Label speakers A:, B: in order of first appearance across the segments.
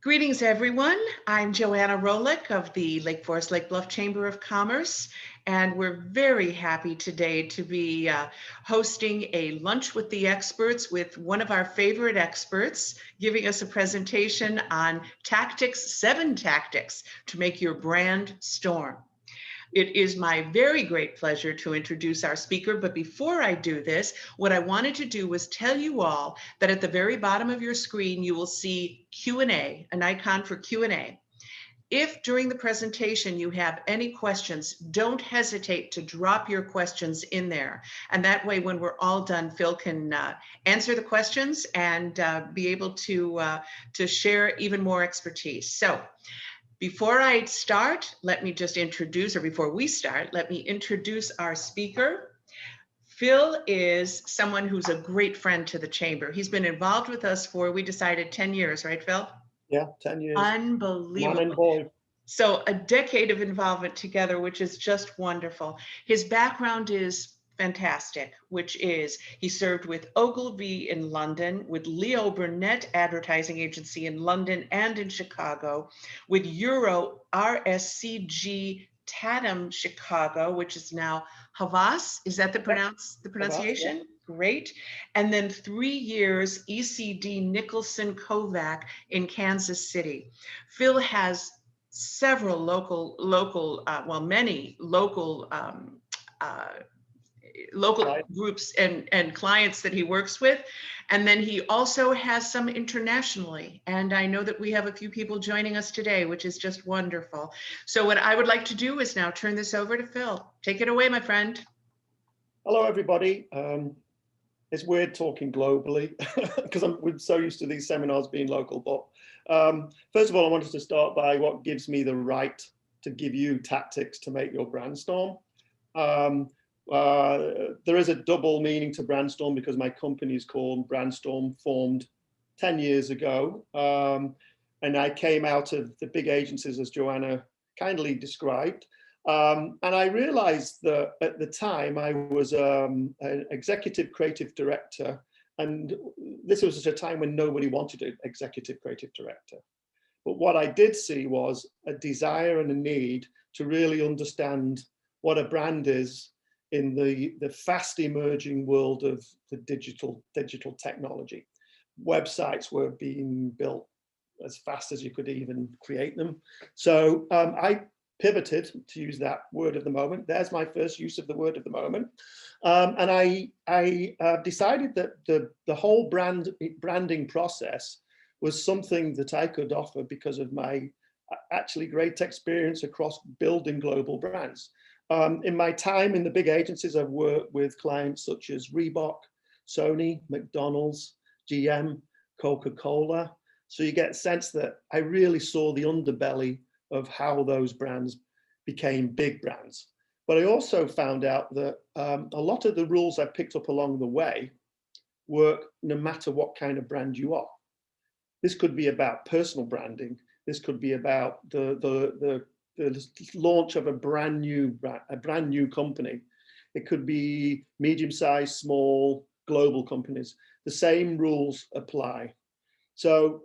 A: Greetings, everyone. I'm Joanna Rolick of the Lake Forest Lake Bluff Chamber of Commerce, and we're very happy today to be hosting a lunch with the experts with one of our favorite experts, giving us a presentation on tactics, 7 tactics to make your brand storm. It is my very great pleasure to introduce our speaker, but before I do this, what I wanted to do was tell you all that at the very bottom of your screen, you will see Q&A, an icon for Q&A. If during the presentation you have any questions, don't hesitate to drop your questions in there. And that way, when we're all done, Phil can answer the questions and be able to share even more expertise. So, before I start, let me just introduce, or before we start, let me introduce our speaker. Phil is someone who's a great friend to the Chamber. He's been involved with us for, we decided 10 years, right, Phil?
B: Yeah, 10 years.
A: Unbelievable.
B: Man and boy.
A: So a decade of involvement together, which is just wonderful. His background is fantastic, which is he served with Ogilvy in London, with Leo Burnett Advertising Agency in London and in Chicago, with Euro RSCG Tatum Chicago, which is now Havas. Is that the pronunciation?
B: Havas, yeah.
A: Great. And then 3 years ECD Nicholson Kovac in Kansas City. Phil has several many local groups and clients that he works with. And then he also has some internationally. And I know that we have a few people joining us today, which is just wonderful. So what I would like to do is now turn this over to Phil. Take it away, my friend.
B: Hello, everybody. It's weird talking globally because we're so used to these seminars being local. But first of all, I wanted to start by what gives me the right to give you tactics to make your brand storm. There is a double meaning to Brandstorm because my company is called Brandstorm, formed 10 years ago. And I came out of the big agencies, as Joanna kindly described. And I realized that at the time I was an executive creative director. And this was at a time when nobody wanted an executive creative director. But what I did see was a desire and a need to really understand what a brand is in the fast emerging world of the digital technology. Websites were being built as fast as you could even create them. So I pivoted, to use that word of the moment. There's my first use of the word of the moment. And I decided that the whole branding process was something that I could offer because of my actually great experience across building global brands. In my time in the big agencies, I've worked with clients such as Reebok, Sony, McDonald's, GM, Coca-Cola. So you get a sense that I really saw the underbelly of how those brands became big brands. But I also found out that a lot of the rules I picked up along the way work no matter what kind of brand you are. This could be about personal branding. This could be about the launch of a brand new company. It could be medium-sized, small, global companies. The same rules apply. So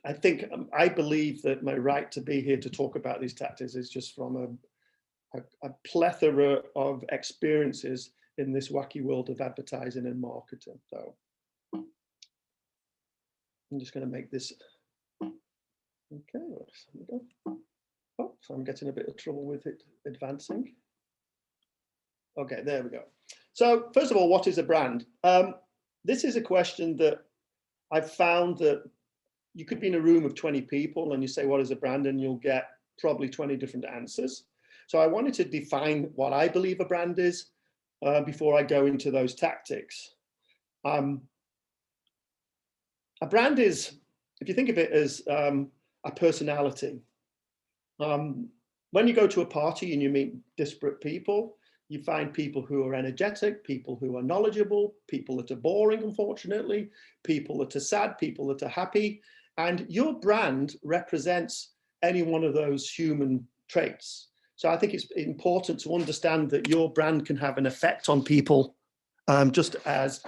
B: I believe that my right to be here to talk about these tactics is just from a plethora of experiences in this wacky world of advertising and marketing. So I'm just going to make this. Okay, oh, so I'm getting a bit of trouble with it advancing. Okay, there we go. So first of all, what is a brand? This is a question that I've found that you could be in a room of 20 people and you say, what is a brand? And you'll get probably 20 different answers. So I wanted to define what I believe a brand is before I go into those tactics. A brand is, if you think of it as a personality. When you go to a party and you meet disparate people, you find people who are energetic, people who are knowledgeable, people that are boring, unfortunately, people that are sad, people that are happy. And your brand represents any one of those human traits. So I think it's important to understand that your brand can have an effect on people, just as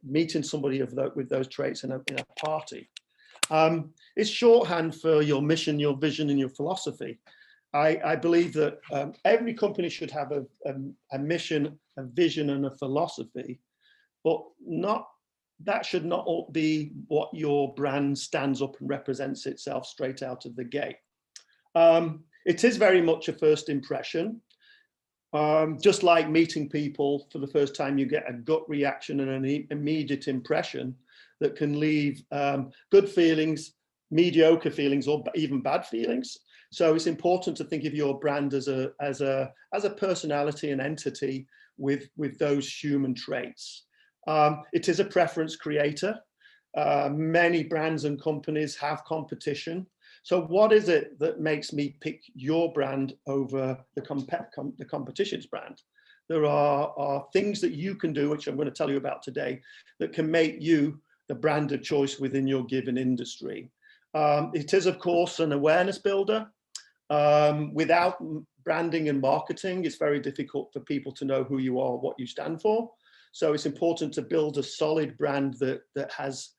B: meeting somebody with those traits in a party. It's shorthand for your mission, your vision, and your philosophy. I believe that every company should have a mission, a vision, and a philosophy, but that should not be what your brand stands up and represents itself straight out of the gate. It is very much a first impression. Just like meeting people for the first time, you get a gut reaction and an immediate impression that can leave good feelings, mediocre feelings, or even bad feelings. So it's important to think of your brand as a personality and entity with those human traits. It is a preference creator. Many brands and companies have competition. So what is it that makes me pick your brand over the competition's brand? There are things that you can do, which I'm going to tell you about today, that can make you the brand of choice within your given industry. It is, of course, an awareness builder. Without branding and marketing, it's very difficult for people to know who you are, what you stand for. So it's important to build a solid brand that has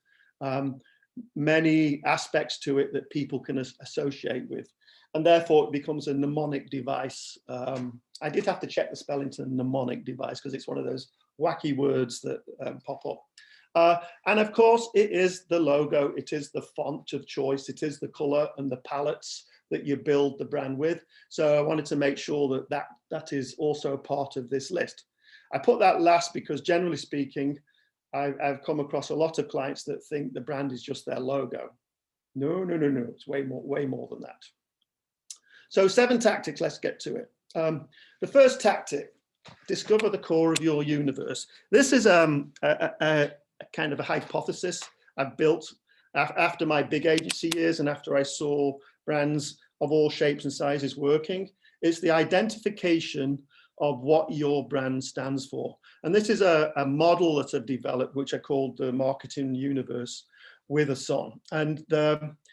B: many aspects to it that people can associate with. And therefore it becomes a mnemonic device. I did have to check the spelling to mnemonic device because it's one of those wacky words that pop up. And of course, it is the logo, it is the font of choice, it is the color and the palettes that you build the brand with. So I wanted to make sure that is also a part of this list. I put that last because generally speaking, I've come across a lot of clients that think the brand is just their logo. No, it's way more than that. So 7 tactics, let's get to it. The first tactic, discover the core of your universe. This is a kind of a hypothesis I've built after my big agency years and after I saw brands of all shapes and sizes working. It's the identification of what your brand stands for. And this is a model that I've developed, which I called the marketing universe with a sun. And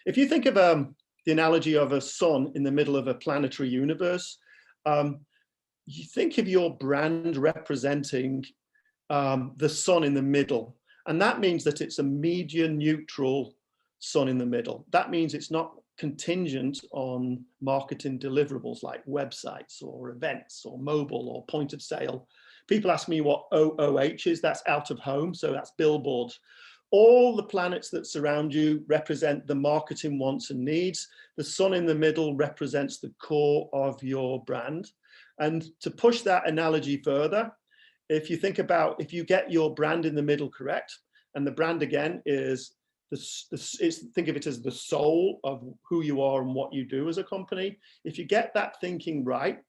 B: if you think of the analogy of a sun in the middle of a planetary universe, you think of your brand representing the sun in the middle. And that means that it's a media neutral sun in the middle. That means it's not contingent on marketing deliverables like websites or events or mobile or point of sale. People ask me what OOH is. That's out of home, so that's billboards. All the planets that surround you represent the marketing wants and needs. The sun in the middle represents the core of your brand. And to push that analogy further, if you think about, if you get your brand in the middle correct, and the brand again is think of it as the soul of who you are and what you do as a company. If you get that thinking right,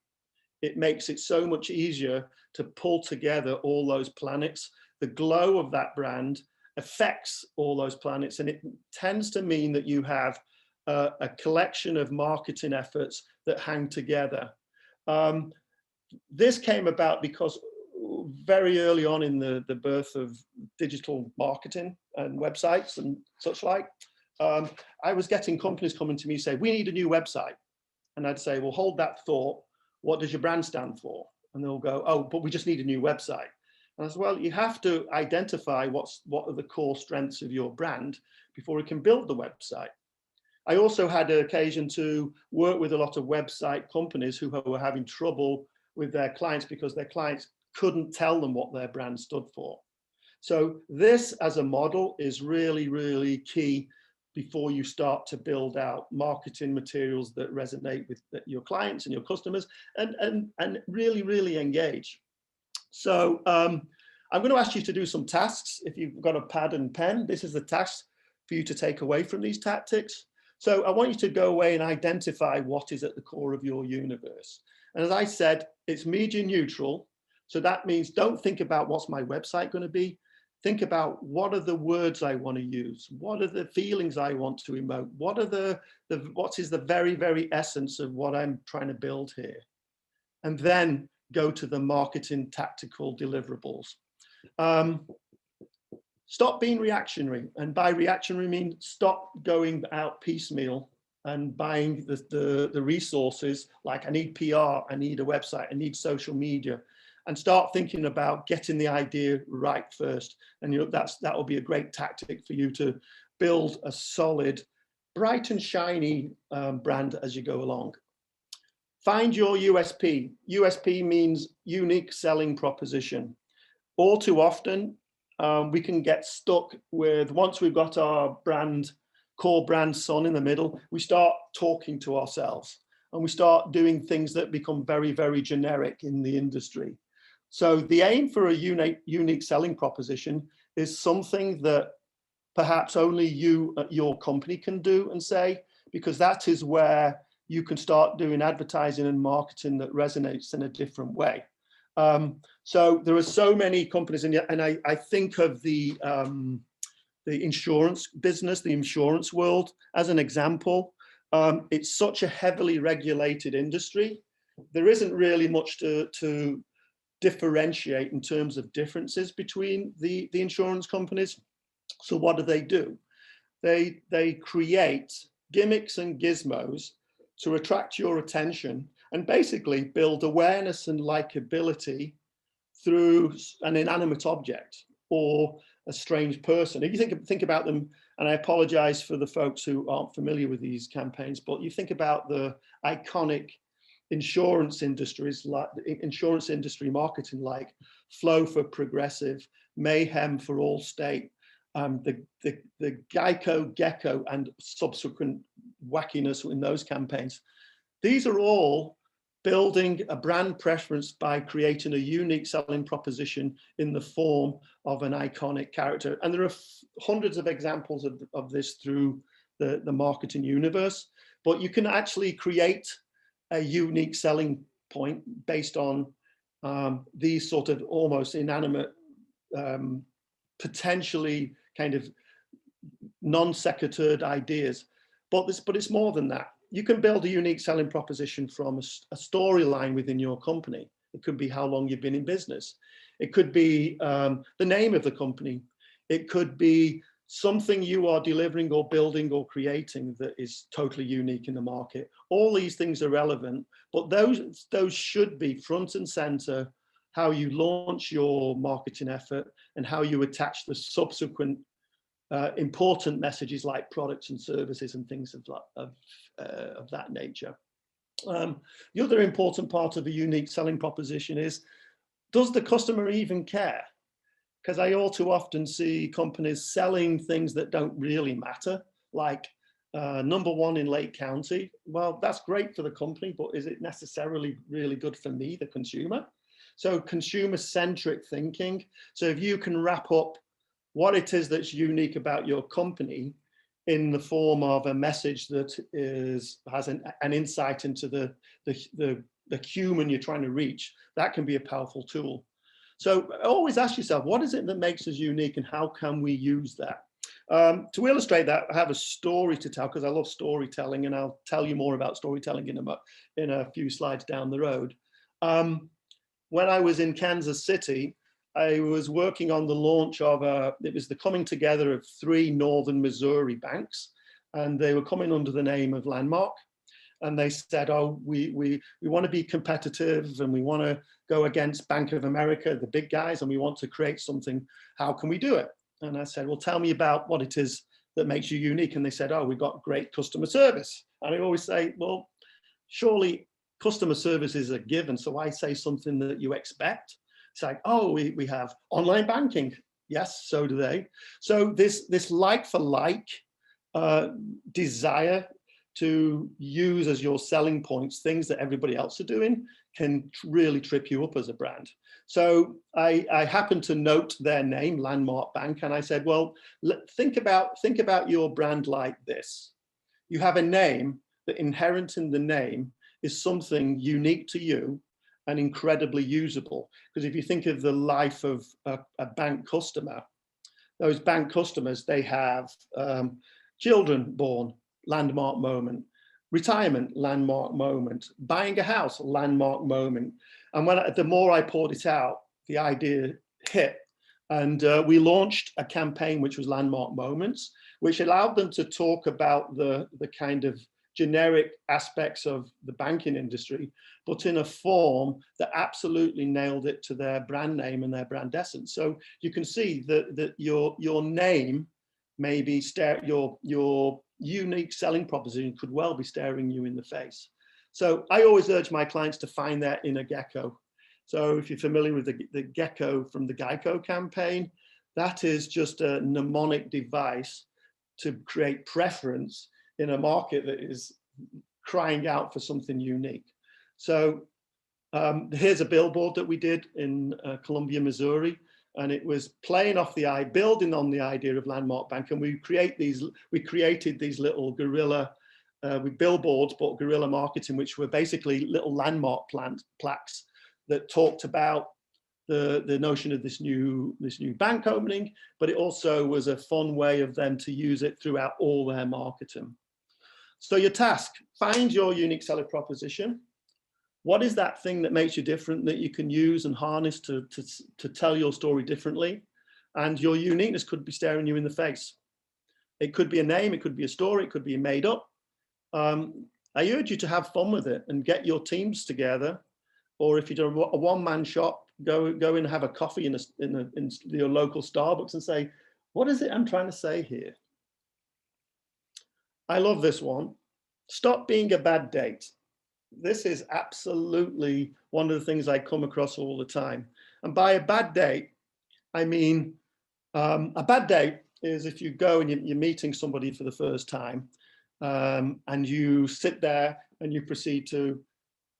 B: it makes it so much easier to pull together all those planets. The glow of that brand affects all those planets, and it tends to mean that you have a collection of marketing efforts that hang together. This came about because very early on in the birth of digital marketing and websites and such like, I was getting companies coming to me say, we need a new website. And I'd say, well, hold that thought. What does your brand stand for? And they'll go, oh, but we just need a new website. And I said, well, you have to identify what are the core strengths of your brand before you can build the website. I also had an occasion to work with a lot of website companies who were having trouble with their clients because their clients couldn't tell them what their brand stood for. So this as a model is really, really key before you start to build out marketing materials that resonate with your clients and your customers and really, really engage. So I'm going to ask you to do some tasks. If you've got a pad and pen, this is the task for you to take away from these tactics. So I want you to go away and identify what is at the core of your universe. And as I said, it's media neutral. So that means don't think about what's my website going to be. Think about what are the words I want to use? What are the feelings I want to emote? What is the very, very essence of what I'm trying to build here? And then go to the marketing tactical deliverables. Stop being reactionary. And by reactionary, I mean stop going out piecemeal and buying the resources like I need PR, I need a website, I need social media. And start thinking about getting the idea right first. And that will be a great tactic for you to build a solid, bright and shiny brand as you go along. Find your USP. USP means unique selling proposition. All too often, we can get stuck with, once we've got our brand, core brand sun in the middle, we start talking to ourselves and we start doing things that become very, very generic in the industry. So the aim for a unique selling proposition is something that perhaps only you at your company can do and say, because that is where you can start doing advertising and marketing that resonates in a different way. So there are so many companies, and I think of the insurance business, the insurance world, as an example. It's such a heavily regulated industry. There isn't really much to differentiate in terms of differences between the insurance companies. So what do? They create gimmicks and gizmos to attract your attention and basically build awareness and likability through an inanimate object or a strange person. If you think about them, and I apologize for the folks who aren't familiar with these campaigns, but you think about the iconic insurance industries, like insurance industry marketing, like Flow for Progressive, Mayhem for Allstate, the Geico, Gecko, and subsequent wackiness in those campaigns. These are all building a brand preference by creating a unique selling proposition in the form of an iconic character. And there are hundreds of examples of this through the marketing universe, but you can actually create a unique selling point based on these sort of almost inanimate, potentially kind of non-sequitured ideas. But it's more than that. You can build a unique selling proposition from a storyline within your company. It could be how long you've been in business. It could be the name of the company. It could be something you are delivering or building or creating that is totally unique in the market. All these things are relevant, but those should be front and center, how you launch your marketing effort and how you attach the subsequent important messages like products and services and things of that nature. The other important part of a unique selling proposition is, does the customer even care? Because I all too often see companies selling things that don't really matter, like number one in Lake County. Well, that's great for the company, but is it necessarily really good for me, the consumer? So consumer-centric thinking. So if you can wrap up what it is that's unique about your company in the form of a message that has an insight into the human you're trying to reach, that can be a powerful tool. So always ask yourself, what is it that makes us unique and how can we use that? To illustrate that, I have a story to tell because I love storytelling, and I'll tell you more about storytelling in a few slides down the road. When I was in Kansas City, I was working on the launch of it was the coming together of 3 northern Missouri banks, and they were coming under the name of Landmark. And they said, oh, we want to be competitive and we want to go against Bank of America, the big guys, and we want to create something. How can we do it? And I said, well, tell me about what it is that makes you unique. And they said, oh, we've got great customer service. And I always say, well, surely customer service is a given. So I say something that you expect. It's like, oh, we have online banking. Yes, so do they. So this like for like desire to use as your selling points things that everybody else are doing can really trip you up as a brand. So I happened to note their name, Landmark Bank, and I said, well, think about your brand like this. You have a name that inherent in the name is something unique to you and incredibly usable. Because if you think of the life of a bank customer, those bank customers, they have children born, landmark moment, retirement, landmark moment, buying a house, landmark moment. And the more I poured it out, the idea hit. And we launched a campaign which was Landmark Moments, which allowed them to talk about the kind of generic aspects of the banking industry, but in a form that absolutely nailed it to their brand name and their brand essence. So you can see that your name maybe your unique selling proposition could well be staring you in the face. So I always urge my clients to find their inner gecko. So if you're familiar with the gecko from the Geico campaign, that is just a mnemonic device to create preference in a market that is crying out for something unique. So here's a billboard that we did in Columbia, Missouri, and it was playing off building on the idea of Landmark Bank, and we created these little guerrilla billboards, but guerrilla marketing, which were basically little landmark plaques that talked about the notion of this new bank opening, but it also was a fun way of them to use it throughout all their marketing. So your task: find your unique seller proposition. What is that thing that makes you different that you can use and harness to tell your story differently? And your uniqueness could be staring you in the face. It could be a name, it could be a story, it could be made up. I urge you to have fun with it and get your teams together. Or if you're a one-man shop, go in and have a coffee in your local Starbucks and say, what is it I'm trying to say here? I love this one. Stop being a bad date. This is absolutely one of the things I come across all the time. And by a bad date, I mean, a bad date is if you go and you're meeting somebody for the first time, and you sit there and you proceed to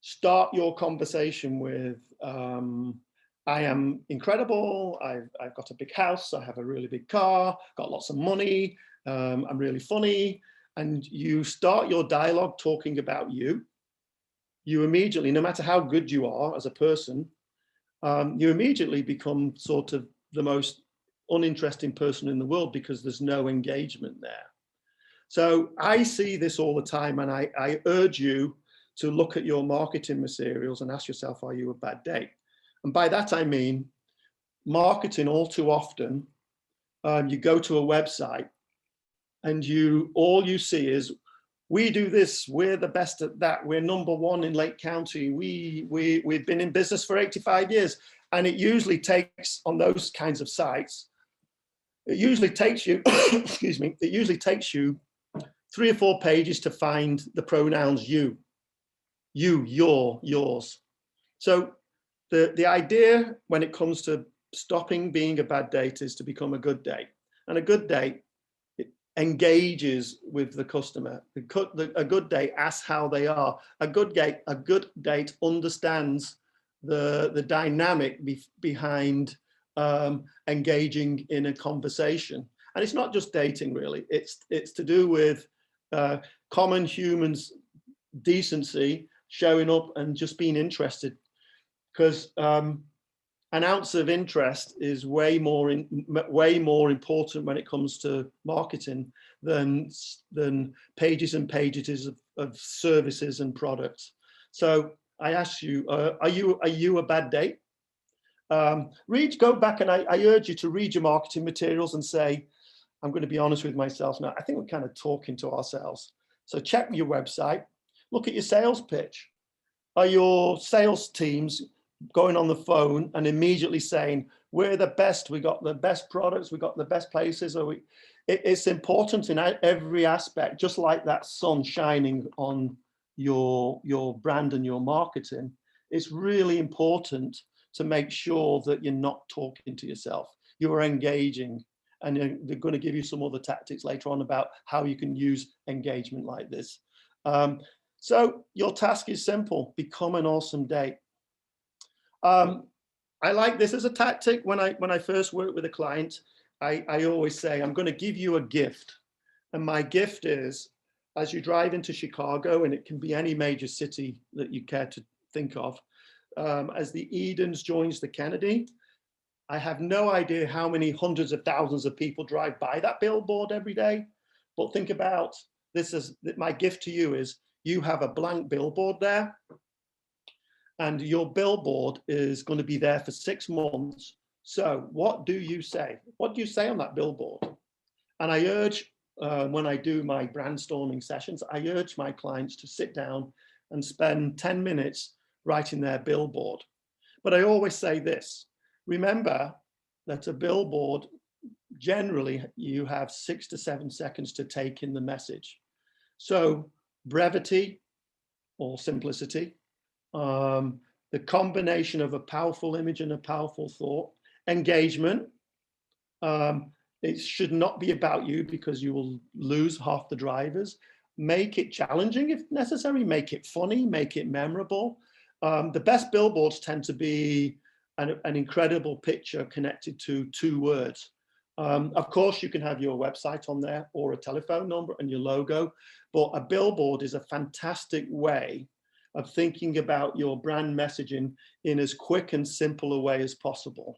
B: start your conversation with, I am incredible, I've got a big house, I have a really big car, got lots of money, I'm really funny. And you start your dialogue talking about you. You immediately, no matter how good you are as a person, you immediately become sort of the most uninteresting person in the world because there's no engagement there. So I see this all the time, and I urge you to look at your marketing materials and ask yourself, are you a bad date? And by that I mean, marketing all too often, you go to a website and all you see is, we do this, we're the best at that, we're number one in Lake County, we've been in business for 85 years. And it usually takes, on those kinds of sites, it usually takes you, excuse me, it usually takes you 3 or 4 pages to find the pronouns you, your, yours. So the idea when it comes to stopping being a bad date is to become a good date. And a good date engages with the customer. A good date asks how they are. A good date understands the dynamic behind engaging in a conversation. And it's not just dating, really. It's to do with common humans decency, showing up and just being interested. Because an ounce of interest is way more important when it comes to marketing than pages and pages of services and products. So I ask you, are you a bad date? Go back, and I urge you to read your marketing materials and say, I'm going to be honest with myself now. I think we're kind of talking to ourselves. So check your website, look at your sales pitch. Are your sales teams going on the phone and immediately saying, we're the best, we got the best products, we got the best places? It's important in every aspect, just like that sun shining on your brand and your marketing. It's really important to make sure that you're not talking to yourself, you're engaging. And they're going to give you some other tactics later on about how you can use engagement like this. So your task is simple: become an awesome date. I like this as a tactic. When I first work with a client, I always say, I'm going to give you a gift. And my gift is, as you drive into Chicago, and it can be any major city that you care to think of, as the Edens joins the Kennedy, I have no idea how many hundreds of thousands of people drive by that billboard every day. But think about this as my gift to you is, you have a blank billboard there. And your billboard is going to be there for 6 months. So what do you say? What do you say on that billboard? And I urge, when I do my brandstorming sessions, I urge my clients to sit down and spend 10 minutes writing their billboard. But I always say this: remember that a billboard generally you have 6 to 7 seconds to take in the message. So brevity or simplicity, the combination of a powerful image and a powerful thought, engagement. It should not be about you because you will lose half the drivers. Make it challenging if necessary, make it funny, make it memorable. The best billboards tend to be an incredible picture connected to 2 words. Of course, you can have your website on there or a telephone number and your logo, but a billboard is a fantastic way of thinking about your brand messaging in as quick and simple a way as possible.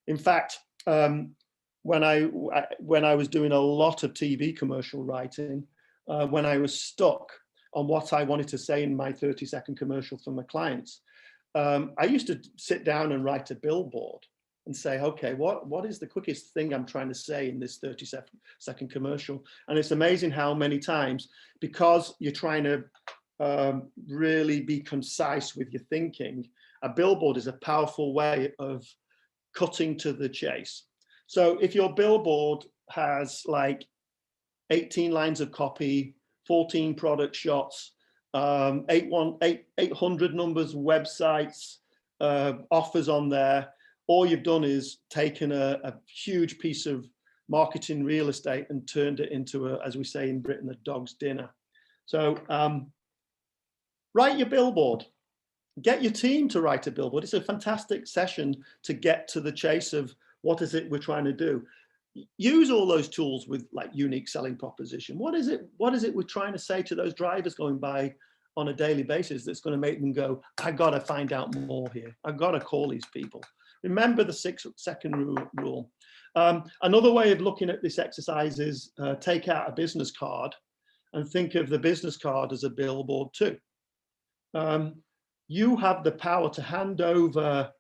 B: In fact, when I was doing a lot of TV commercial writing, when I was stuck on what I wanted to say in my 30-second commercial for my clients, I used to sit down and write a billboard and say, okay, what is the quickest thing I'm trying to say in this 30-second commercial? And it's amazing how many times, because you're trying to really be concise with your thinking, a billboard is a powerful way of cutting to the chase. So if your billboard has like 18 lines of copy, 14 product shots, 800 numbers, websites, offers on there, all you've done is taken a huge piece of marketing real estate and turned it into, as we say in Britain, a dog's dinner. So write your billboard. Get your team to write a billboard. It's a fantastic session to get to the chase of what is it we're trying to do. Use all those tools with like unique selling proposition. What is it we're trying to say to those drivers going by on a daily basis that's going to make them go, I got to find out more here. I've got to call these people. Remember the 6-second rule. Another way of looking at this exercise is take out a business card and think of the business card as a billboard too. You have the power to hand over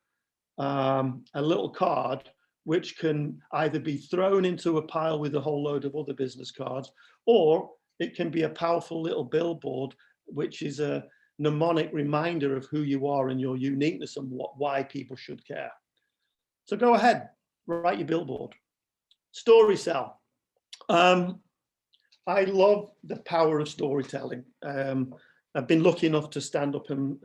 B: a little card which can either be thrown into a pile with a whole load of other business cards, or it can be a powerful little billboard, which is a mnemonic reminder of who you are and your uniqueness and why people should care. So go ahead, write your billboard. Story sell. I love the power of storytelling. I've been lucky enough to stand up and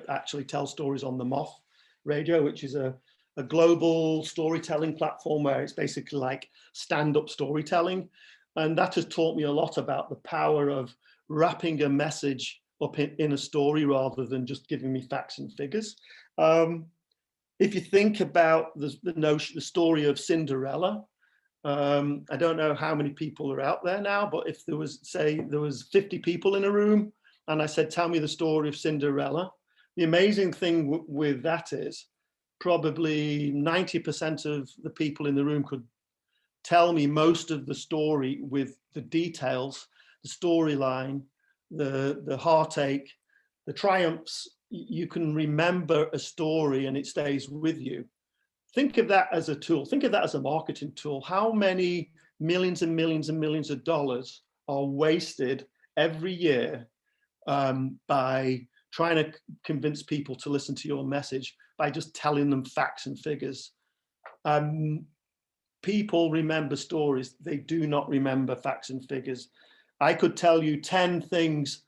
B: actually tell stories on the Moth radio, which is a global storytelling platform where it's basically like stand-up storytelling. And that has taught me a lot about the power of wrapping a message up in a story rather than just giving me facts and figures. If you think about the story of Cinderella, I don't know how many people are out there now, but if there was, say, there was 50 people in a room and I said, tell me the story of Cinderella, the amazing thing with that is probably 90% of the people in the room could tell me most of the story with the details, the storyline, the heartache, the triumphs. You can remember a story and it stays with you. Think of that as a tool. Think of that as a marketing tool. How many millions and millions and millions of dollars are wasted every year by trying to convince people to listen to your message by just telling them facts and figures. People remember stories. They do not remember facts and figures. I could tell you 10 things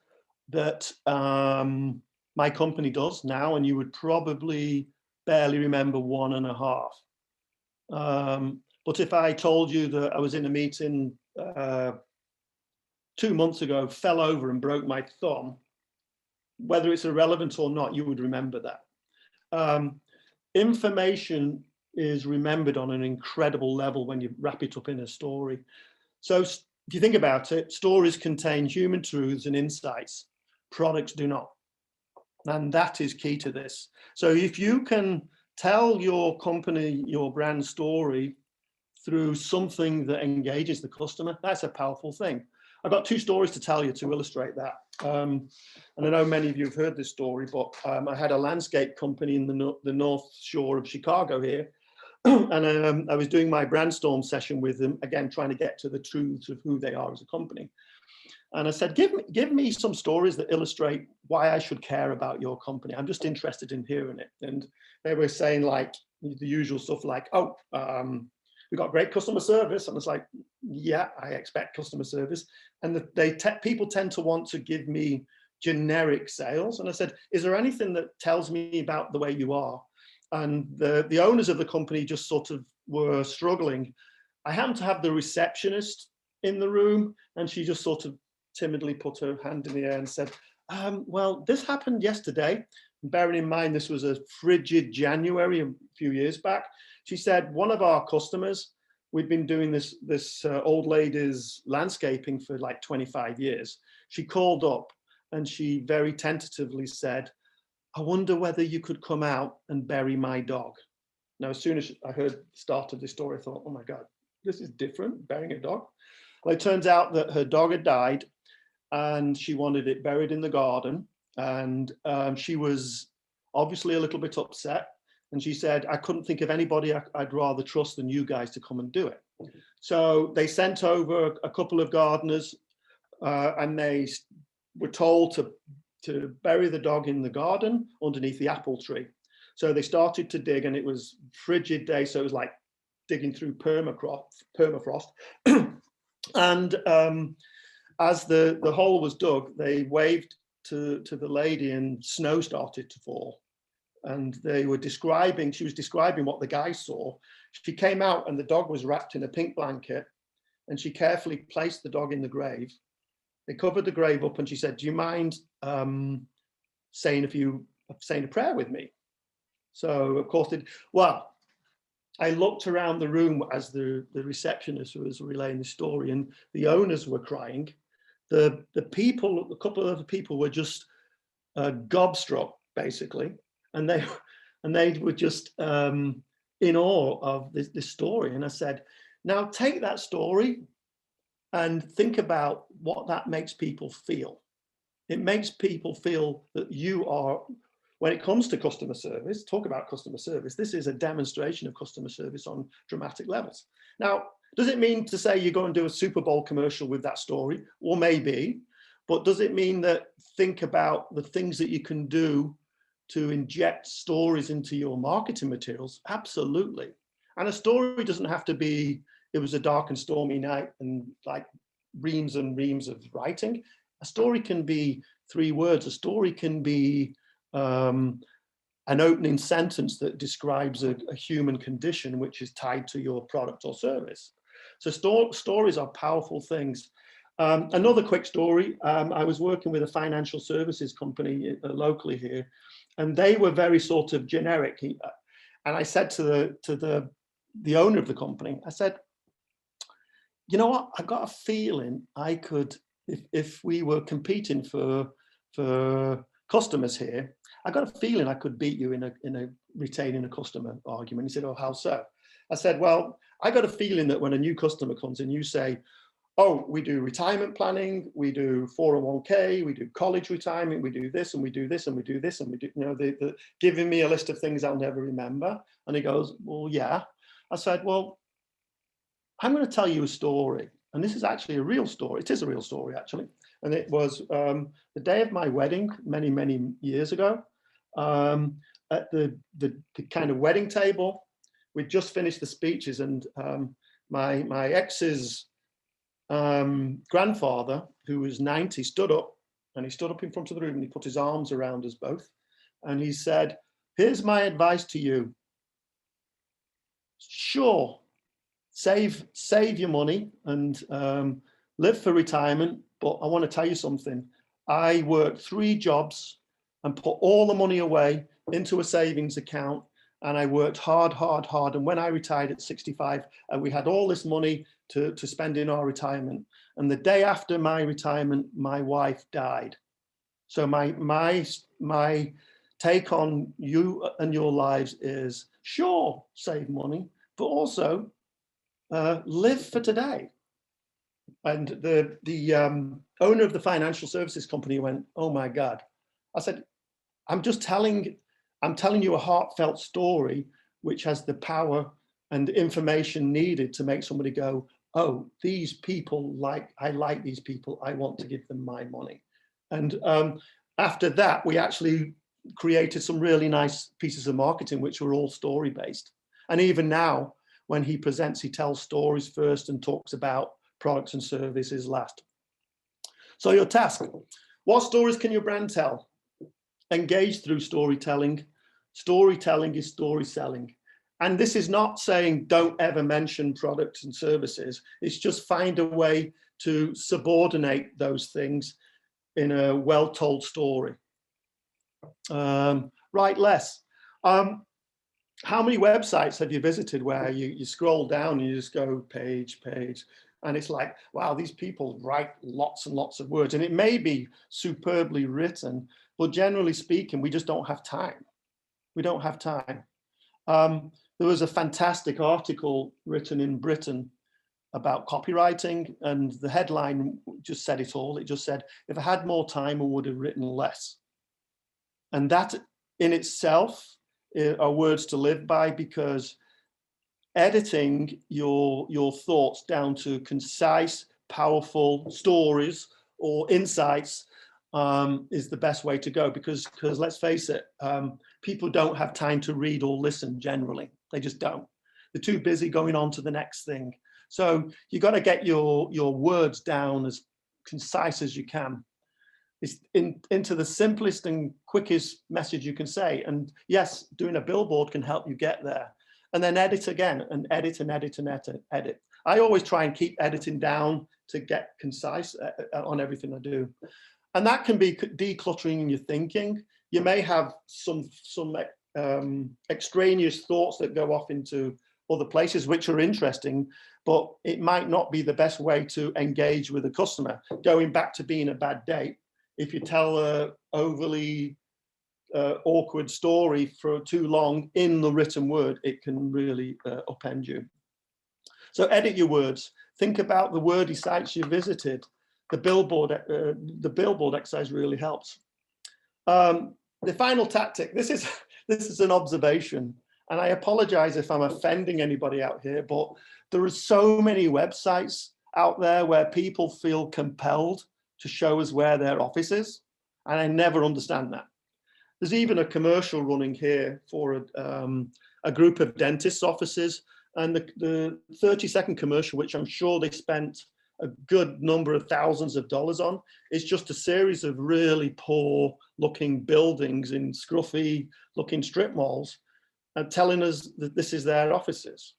B: that my company does now, and you would probably barely remember 1.5. But if I told you that I was in a meeting 2 months ago, fell over and broke my thumb, whether it's irrelevant or not, you would remember that. Information is remembered on an incredible level when you wrap it up in a story. So if you think about it, stories contain human truths and insights. Products do not. And that is key to this. So if you can tell your company, your brand story through something that engages the customer, that's a powerful thing. I've got 2 stories to tell you to illustrate that. And I know many of you have heard this story, but I had a landscape company in the North Shore of Chicago here. And I was doing my Brandstorm session with them, again, trying to get to the truths of who they are as a company. And I said, give me some stories that illustrate why I should care about your company. I'm just interested in hearing it. And they were saying like the usual stuff like, we got great customer service. And I was like, yeah, I expect customer service. And people tend to want to give me generic sales. And I said, is there anything that tells me about the way you are? And the owners of the company just sort of were struggling. I happened to have the receptionist in the room, and she just sort of timidly put her hand in the air and said, well, this happened yesterday. Bearing in mind, this was a frigid January a few years back. She said, one of our customers, we've been doing this old lady's landscaping for like 25 years. She called up and she very tentatively said, I wonder whether you could come out and bury my dog. Now, as soon as I heard the start of this story, I thought, oh my God, this is different, burying a dog. Well, it turns out that her dog had died and she wanted it buried in the garden. And she was obviously a little bit upset. And she said, I couldn't think of anybody I'd rather trust than you guys to come and do it. So they sent over a couple of gardeners and they were told to bury the dog in the garden underneath the apple tree. So they started to dig, and it was frigid day. So it was like digging through permafrost. And as the hole was dug, they waved to the lady and snow started to fall. And she was describing what the guy saw. She came out and the dog was wrapped in a pink blanket, and she carefully placed the dog in the grave. They covered the grave up, and she said, do you mind saying a prayer with me? So of course, I looked around the room as the receptionist was relaying the story, and the owners were crying. The people, a couple of other people were just gobstruck, basically, and they were just in awe of this story. And I said, now take that story and think about what that makes people feel. It makes people feel that you are, when it comes to customer service, talk about customer service, this is a demonstration of customer service on dramatic levels. Now, does it mean to say you go and do a Super Bowl commercial with that story? Well, maybe, but does it mean that think about the things that you can do to inject stories into your marketing materials? Absolutely. And a story doesn't have to be, it was a dark and stormy night and like reams and reams of writing. A story can be 3 words. A story can be an opening sentence that describes a human condition which is tied to your product or service. So stories are powerful things. Another quick story, I was working with a financial services company locally here, and they were very sort of generic. And I said to the owner of the company, I said, you know what, I got a feeling I could, if we were competing for customers here, I got a feeling I could beat you in a retaining a customer argument. He said, oh, how so? I said, well, I got a feeling that when a new customer comes in, you say, oh, we do retirement planning, we do 401k, we do college retirement, we do this and we do this and we do this and we do, you know, they're giving me a list of things I'll never remember. And he goes, well, yeah. I said, well, I'm going to tell you a story. And this is actually a real story. It is a real story, actually. And it was the day of my wedding many, many years ago. At the kind of wedding table, we'd just finished the speeches, and my ex's grandfather, who was 90, stood up, and he stood up in front of the room and he put his arms around us both. And he said, here's my advice to you. Sure, save your money and live for retirement. But I want to tell you something. I worked 3 jobs and put all the money away into a savings account. And I worked hard. And when I retired at 65, we had all this money to spend in our retirement. And the day after my retirement, my wife died. So my take on you and your lives is, sure, save money, but also live for today. And the owner of the financial services company went, oh my God. I said, I'm telling you a heartfelt story which has the power and information needed to make somebody go, oh, these people, I like these people, I want to give them my money. And after that, we actually created some really nice pieces of marketing which were all story based. And even now, when he presents, he tells stories first and talks about products and services last. So your task, what stories can your brand tell? Engage through storytelling. Storytelling is story selling. And this is not saying don't ever mention products and services. It's just find a way to subordinate those things in a well-told story. Write less. How many websites have you visited where you scroll down and you just go page, and it's like, wow, these people write lots and lots of words, and it may be superbly written, but generally speaking, we just don't have time. We don't have time. There was a fantastic article written in Britain about copywriting, and the headline just said it all. It just said, if I had more time, I would have written less. And that in itself are words to live by, because editing your thoughts down to concise, powerful stories or insights is the best way to go, because let's face it, people don't have time to read or listen generally. They just don't. They're too busy going on to the next thing. So you got to get your words down as concise as you can. It's into the simplest and quickest message you can say. And yes, doing a billboard can help you get there. And then edit again, and edit and edit and edit. I always try and keep editing down to get concise on everything I do. And that can be decluttering your thinking. You may have some extraneous thoughts that go off into other places, which are interesting, but it might not be the best way to engage with a customer. Going back to being a bad date, if you tell a overly awkward story for too long in the written word, it can really upend you. So edit your words. Think about the wordy sites you visited. The billboard exercise really helps. The final tactic. This is an observation, and I apologize if I'm offending anybody out here, but there are so many websites out there where people feel compelled to show us where their office is, and I never understand that. There's even a commercial running here for a group of dentists' offices, and the 30-second commercial, which I'm sure they spent a good number of thousands of dollars on, is just a series of really poor looking buildings in scruffy looking strip malls, and telling us that this is their offices.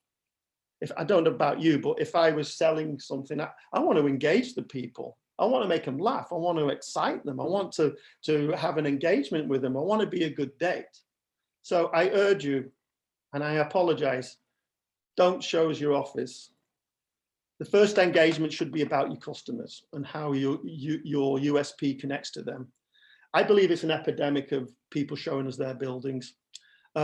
B: If I don't know about you, but if I was selling something, I want to engage the people. I want to make them laugh. I want to excite them. I want to have an engagement with them. I want to be a good date. So I urge you, and I apologize, don't show us your office. The first engagement should be about your customers and how your USP connects to them. I believe it's an epidemic of people showing us their buildings.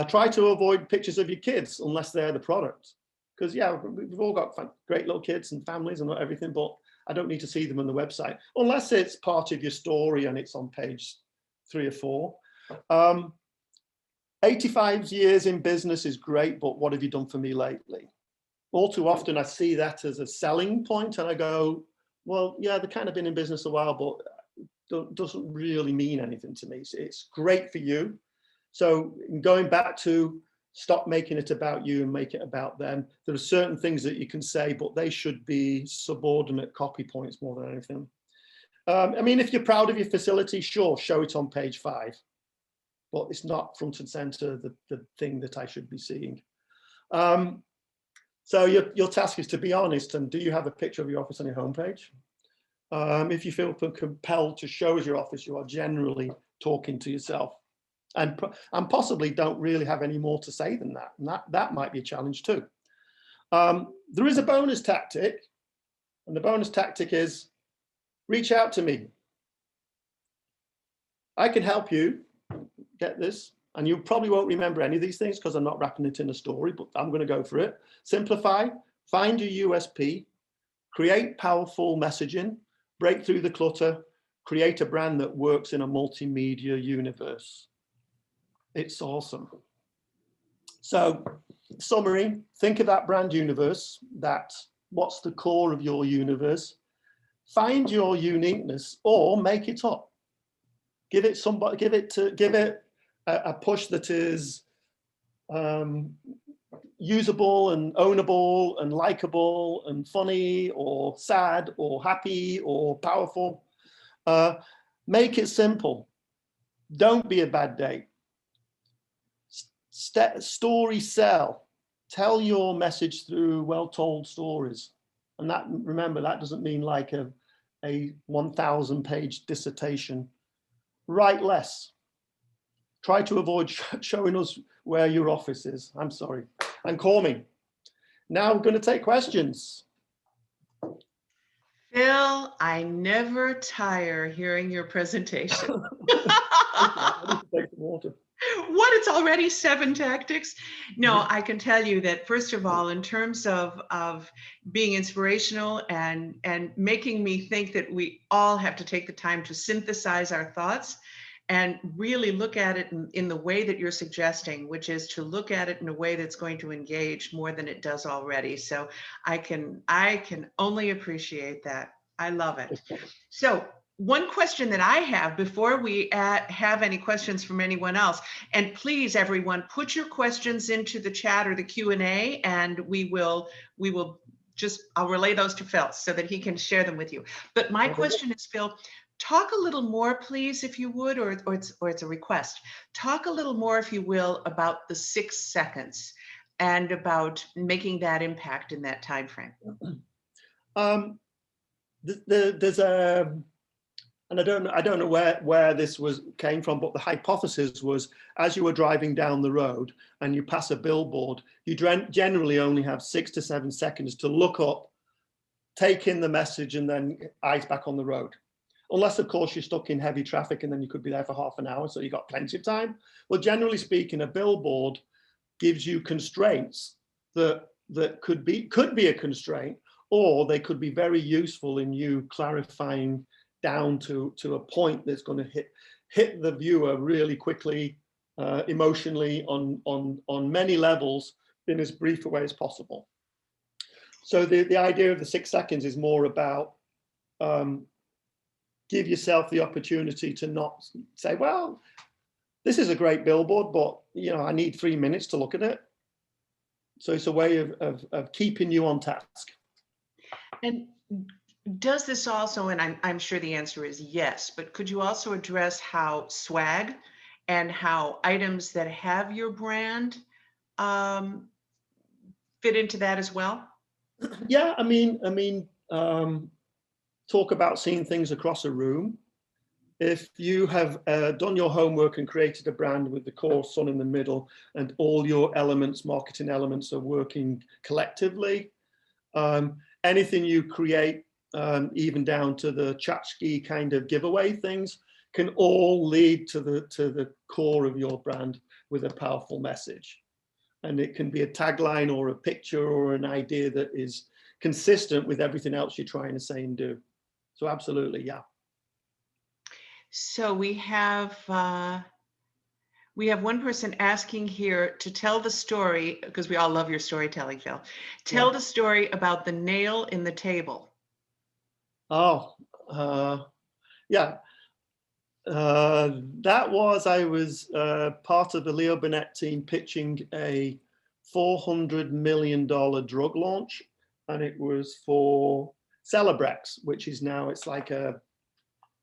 B: Try to avoid pictures of your kids unless they're the product. Because yeah, we've all got great little kids and families and everything, but I don't need to see them on the website, unless it's part of your story and it's on page 3 or 4. 85 years in business is great, but what have you done for me lately? All too often I see that as a selling point, and I go, well, yeah, they've kind of been in business a while, but doesn't really mean anything to me. It's great for you. So going back to stop making it about you and make it about them. There are certain things that you can say, but they should be subordinate copy points more than anything. I mean, if you're proud of your facility, sure, show it on page 5, but it's not front and center the thing that I should be seeing. So your task is to be honest, and do you have a picture of your office on your homepage? If you feel compelled to show us your office, you are generally talking to yourself. And possibly don't really have any more to say than that. And that might be a challenge too. There is a bonus tactic, and the bonus tactic is reach out to me. I can help you get this, and you probably won't remember any of these things because I'm not wrapping it in a story, but I'm going to go for it. Simplify, find your USP, create powerful messaging, break through the clutter, create a brand that works in a multimedia universe. It's awesome. So, summary, think of that brand universe, what's the core of your universe. Find your uniqueness or make it up. Give it a push that is usable and ownable and likable and funny or sad or happy or powerful. Make it simple. Don't be a bad day. Story sell. Tell your message through well-told stories. And that, remember, that doesn't mean like a 1,000-page dissertation. Write less. Try to avoid showing us where your office is. I'm sorry. And call me. Now we're going to take questions.
A: Phil, I never tire hearing your presentation.
B: I need to take some water.
A: What, it's already 7 tactics? No, I can tell you that, first of all, in terms of being inspirational and making me think that we all have to take the time to synthesize our thoughts and really look at it in the way that you're suggesting, which is to look at it in a way that's going to engage more than it does already. So I can only appreciate that. I love it. So one question that I have before we have any questions from anyone else, and please, everyone, put your questions into the chat or the Q&A, and we will I'll relay those to Phil so that he can share them with you. But my question is, Phil, talk a little more, please, if you would, or it's a request. Talk a little more, if you will, about the 6 seconds and about making that impact in that time frame.
B: There's a, and I don't know where this came from, but the hypothesis was, as you were driving down the road and you pass a billboard, you generally only have 6 to 7 seconds to look up, take in the message, and then eyes back on the road. Unless, of course, you're stuck in heavy traffic and then you could be there for half an hour, so you've got plenty of time. Well, generally speaking, a billboard gives you constraints that could be a constraint, or they could be very useful in you clarifying down to a point that's going to hit the viewer really quickly, emotionally, on many levels, in as brief a way as possible. So the idea of the 6 seconds is more about give yourself the opportunity to not say, well, this is a great billboard, but I need 3 minutes to look at it. So it's a way of keeping you on task.
A: And does this also, and I'm sure the answer is yes, but could you also address how swag and how items that have your brand fit into that as well?
B: Yeah, I mean, talk about seeing things across a room. If you have done your homework and created a brand with the core sun in the middle and all your elements, marketing elements, are working collectively, anything you create, even down to the tchotchke kind of giveaway things, can all lead to the core of your brand with a powerful message. And it can be a tagline or a picture or an idea that is consistent with everything else you're trying to say and do. So absolutely, yeah.
A: So we have one person asking here to tell the story, because we all love your storytelling, Phil. Tell the story about the nail in the table.
B: Oh, yeah. That was, I was part of the Leo Burnett team pitching a $400 million drug launch, and it was for Celebrex, which is now, it's like a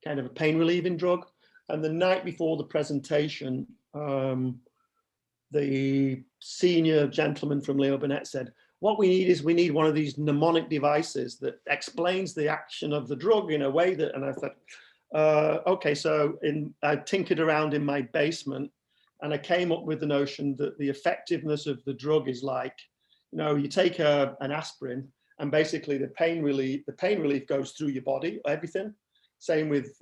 B: kind of a pain relieving drug. And the night before the presentation, the senior gentleman from Leo Burnett said, what we need one of these mnemonic devices that explains the action of the drug in a way that, and I thought, okay, so I tinkered around in my basement and I came up with the notion that the effectiveness of the drug is like, you take an aspirin and basically the pain relief goes through your body, everything. Same with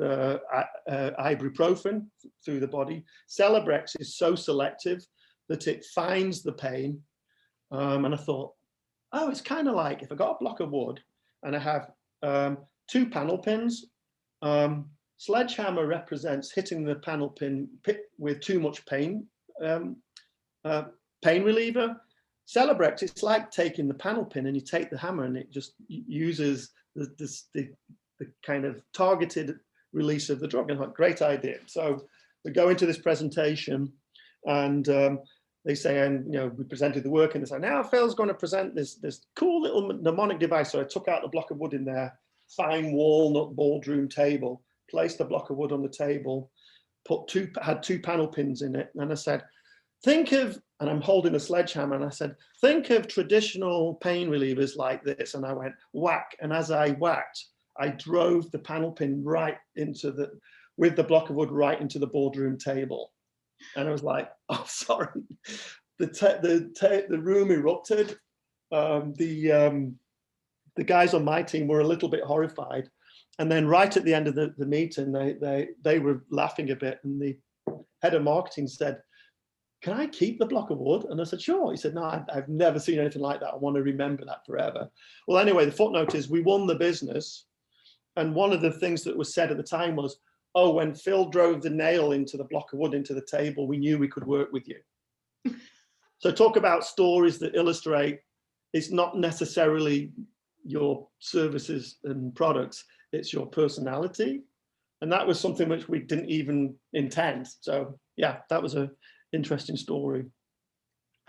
B: ibuprofen through the body. Celebrex is so selective that it finds the pain. And I thought, oh, it's kind of like if I got a block of wood and I have 2 panel pins, sledgehammer represents hitting the panel pin with too much pain, pain reliever. Celebrex, it's like taking the panel pin and you take the hammer and it just uses the kind of targeted release of the drug. And like, great idea. So we go into this presentation and they say, and we presented the work, and they say, now Phil's going to present this cool little mnemonic device. So I took out the block of wood in there, fine walnut boardroom table, placed the block of wood on the table, had two panel pins in it, and I said, think of, and I'm holding a sledgehammer, and I said, think of traditional pain relievers like this, and I went whack, and as I whacked, I drove the panel pin right into with the block of wood right into the boardroom table. And I was like, oh, sorry. The room erupted. The guys on my team were a little bit horrified. And then right at the end of the meeting, they were laughing a bit. And the head of marketing said, can I keep the block of wood? And I said, sure. He said, no, I've never seen anything like that. I want to remember that forever. Well, anyway, the footnote is we won the business. And one of the things that was said at the time was, oh, when Phil drove the nail into the block of wood into the table, we knew we could work with you. So talk about stories that illustrate it's not necessarily your services and products, it's your personality. And that was something which we didn't even intend. So yeah, that was an interesting story.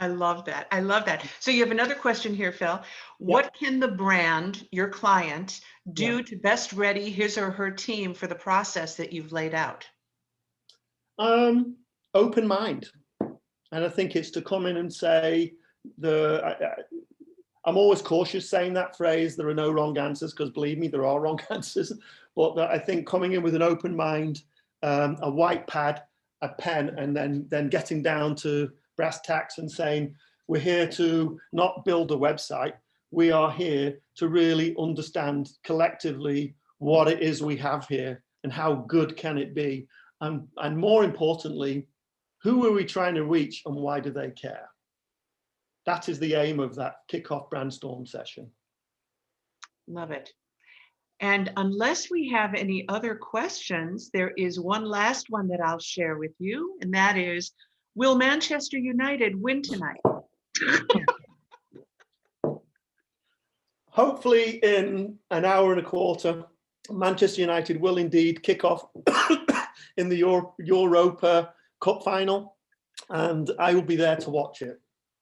A: I love that. I love that. So you have another question here, Phil. What can the brand, your client, do to best ready his or her team for the process that you've laid out?
B: Open mind. And I think it's to come in and say, I'm always cautious saying that phrase, there are no wrong answers, because believe me, there are wrong answers. But I think coming in with an open mind, a white pad, a pen, and then getting down to brass tacks and saying, we're here to not build a website. We are here to really understand collectively what it is we have here and how good can it be. And more importantly, who are we trying to reach and why do they care? That is the aim of that kickoff Brandstorm session.
A: Love it. And unless we have any other questions, there is one last one that I'll share with you, and that is, will Manchester United win tonight?
B: Hopefully in an hour and a quarter, Manchester United will indeed kick off in the Europa Cup final, and I will be there to watch it.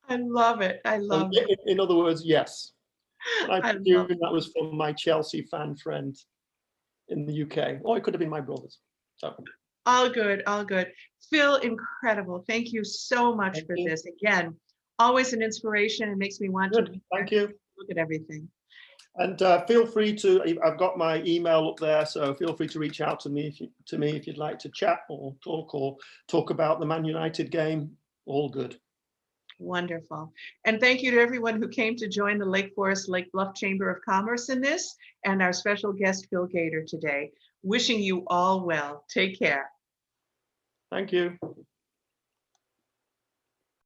A: I love it. I love it.
B: In other words, yes. I presume that was from my Chelsea fan friend in the UK, or it could have been my brothers. So.
A: All good, all good. Phil, incredible. Thank you so much for this. Again, always an inspiration. It makes me want to
B: Thank you.
A: Look at everything.
B: And feel free to, I've got my email up there, so feel free to reach out to me if you'd like to chat or talk about the Man United game. All good.
A: Wonderful. And thank you to everyone who came to join the Lake Forest Lake Bluff Chamber of Commerce in this, and our special guest, Phil Gayter, today. Wishing you all well. Take care.
B: Thank you.